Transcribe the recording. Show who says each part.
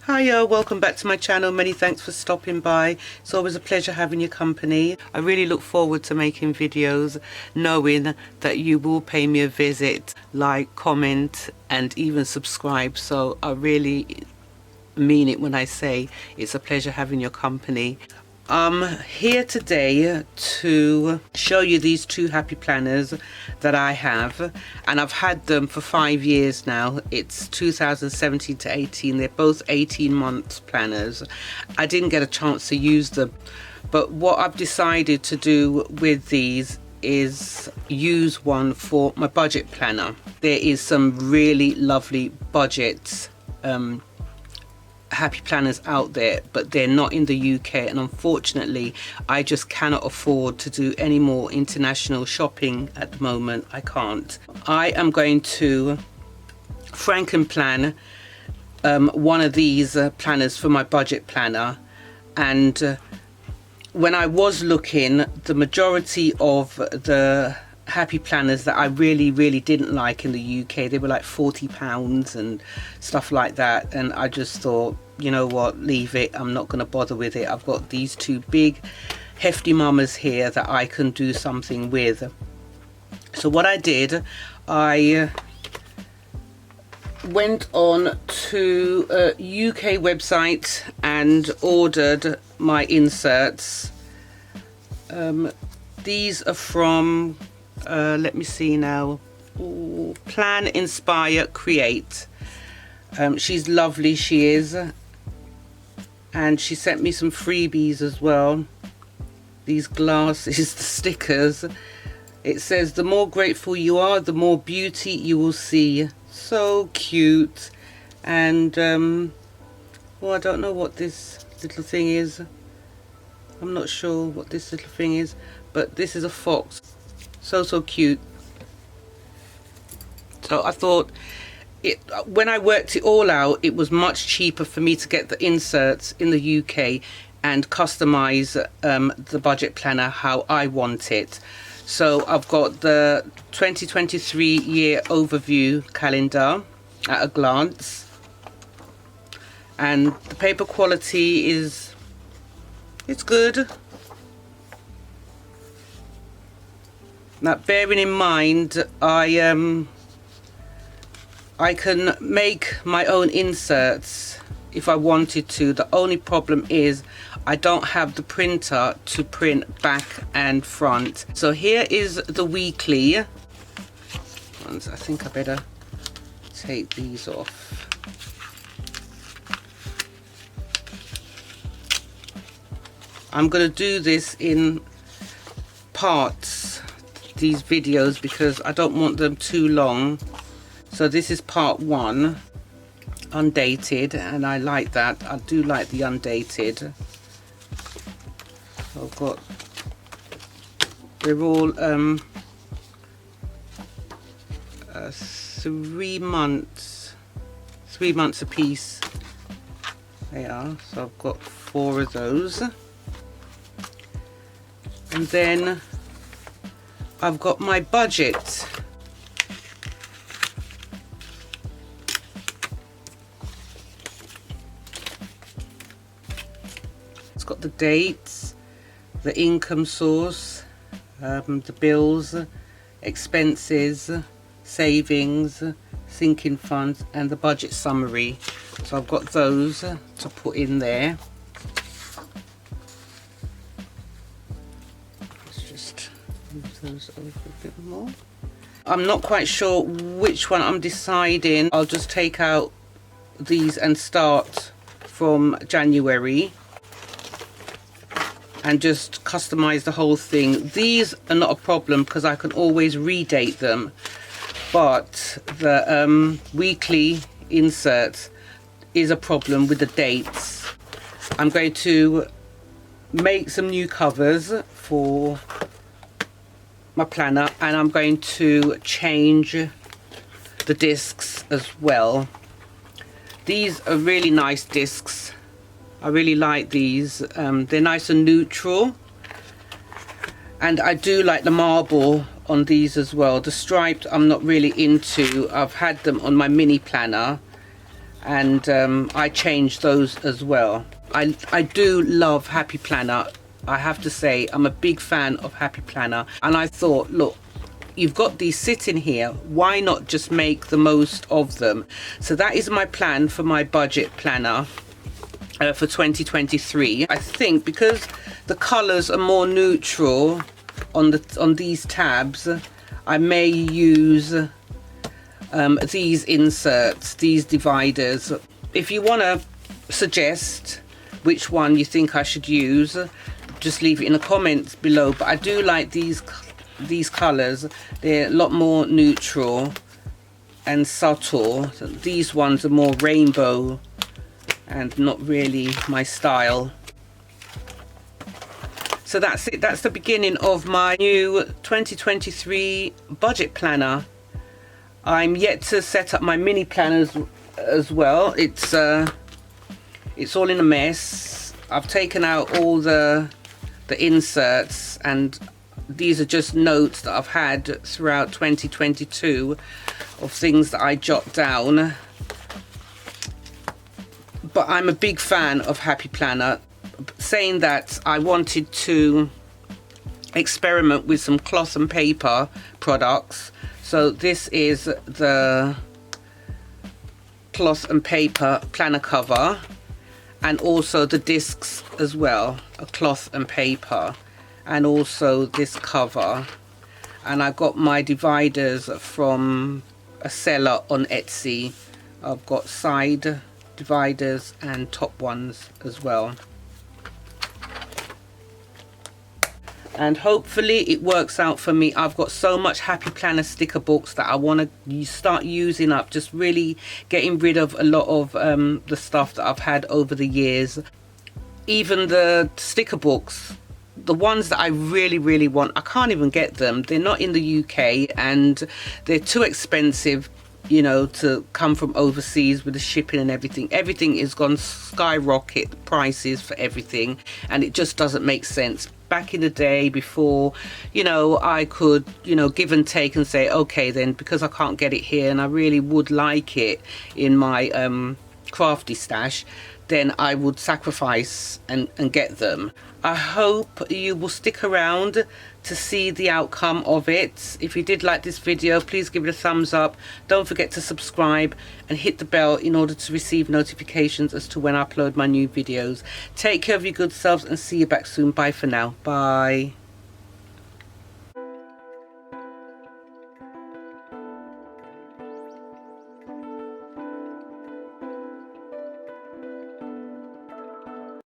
Speaker 1: Hiya, welcome back to my channel. Many thanks for stopping by. It's always a pleasure having your company. I really look forward to making videos knowing that you will pay me a visit, like, comment and even subscribe. So I really mean it when I say it's a pleasure having your company. I'm here today to show you these two happy planners that I have, and I've had them for 5 years now. It's 2017 to 18. They're both 18-month planners. I didn't get a chance to use them, but what I've decided to do with these is use one for my budget planner. There is some really lovely budget happy planners out there, but they're not in the UK, and unfortunately I just cannot afford to do any more international shopping at the moment. I can't. I am going to Frankenplan one of these planners for my budget planner, and when I was looking, the majority of the happy planners that I really didn't like in the UK, they were like £40 and stuff like that, and I just thought, you know what, leave it, I'm not going to bother with it. I've got these two big hefty mamas here that I can do something with. So what I did, I went on to a UK website and ordered my inserts. These are from let me see now. Ooh, Plan, Inspire, Create. She's lovely, she is, and she sent me some freebies as well. These glasses, the stickers. It says, the more grateful you are, the more beauty you will see. So cute. And well, I don't know what this little thing is. I'm not sure what this little thing is, but this is a fox. So cute. So I thought, when I worked it all out, it was much cheaper for me to get the inserts in the UK and customize the budget planner how I want it. So I've got the 2023 year overview calendar at a glance, and the paper quality it's good. Now, bearing in mind, I can make my own inserts if I wanted to. The only problem is I don't have the printer to print back and front. So here is the weekly. I think I better take these off. I'm going to do this in parts, these videos, because I don't want them too long. So this is part 1, undated, and I like that. I do like the undated. So I've got, they're all 3 months a piece. They are. So I've got 4 of those, and then I've got my budget. It's got the dates, the income source, the bills, expenses, savings, sinking funds, and the budget summary. So I've got those to put in there. Those over a bit more. I'm not quite sure which one I'm deciding. I'll just take out these and start from January and just customize the whole thing. These are not a problem because I can always redate them, but the weekly inserts is a problem with the dates. I'm going to make some new covers for my planner, and I'm going to change the discs as well. These are really nice discs. I really like these. They're nice and neutral, and I do like the marble on these as well. The striped I'm not really into. I've had them on my mini planner and I changed those as well. I do love Happy Planner. I have to say, I'm a big fan of Happy Planner, and I thought, look, you've got these sitting here, why not just make the most of them? So that is my plan for my budget planner for 2023. I think because the colors are more neutral on these tabs, I may use these inserts, these dividers. If you want to suggest which one you think I should use, just leave it in the comments below. But I do like these colors. They're a lot more neutral and subtle. So these ones are more rainbow and not really my style. So that's it. That's the beginning of my new 2023 budget planner. I'm yet to set up my mini planners as well. It's all in a mess. I've taken out all the inserts, and these are just notes that I've had throughout 2022 of things that I jot down. But I'm a big fan of Happy Planner. Saying that, I wanted to experiment with some cloth and paper products. So this is the cloth and paper planner cover, and also the discs as well, a cloth and paper, and also this cover. And I got my dividers from a seller on Etsy. I've got side dividers and top ones as well. And hopefully it works out for me. I've got so much Happy Planner sticker books that I want to start using up, just really getting rid of a lot of the stuff that I've had over the years. Even the sticker books, the ones that I really want, I can't even get them. They're not in the UK and they're too expensive, you know, to come from overseas with the shipping and everything. Everything is gone skyrocket prices for everything, and it just doesn't make sense. Back in the day, before, you know, I could, you know, give and take and say, okay then, because I can't get it here and I really would like it in my crafty stash, then I would sacrifice and get them. I hope you will stick around to see the outcome of it. If you did like this video, please give it a thumbs up. Don't forget to subscribe and hit the bell in order to receive notifications as to when I upload my new videos. Take care of your good selves and see you back soon. Bye for now. Bye.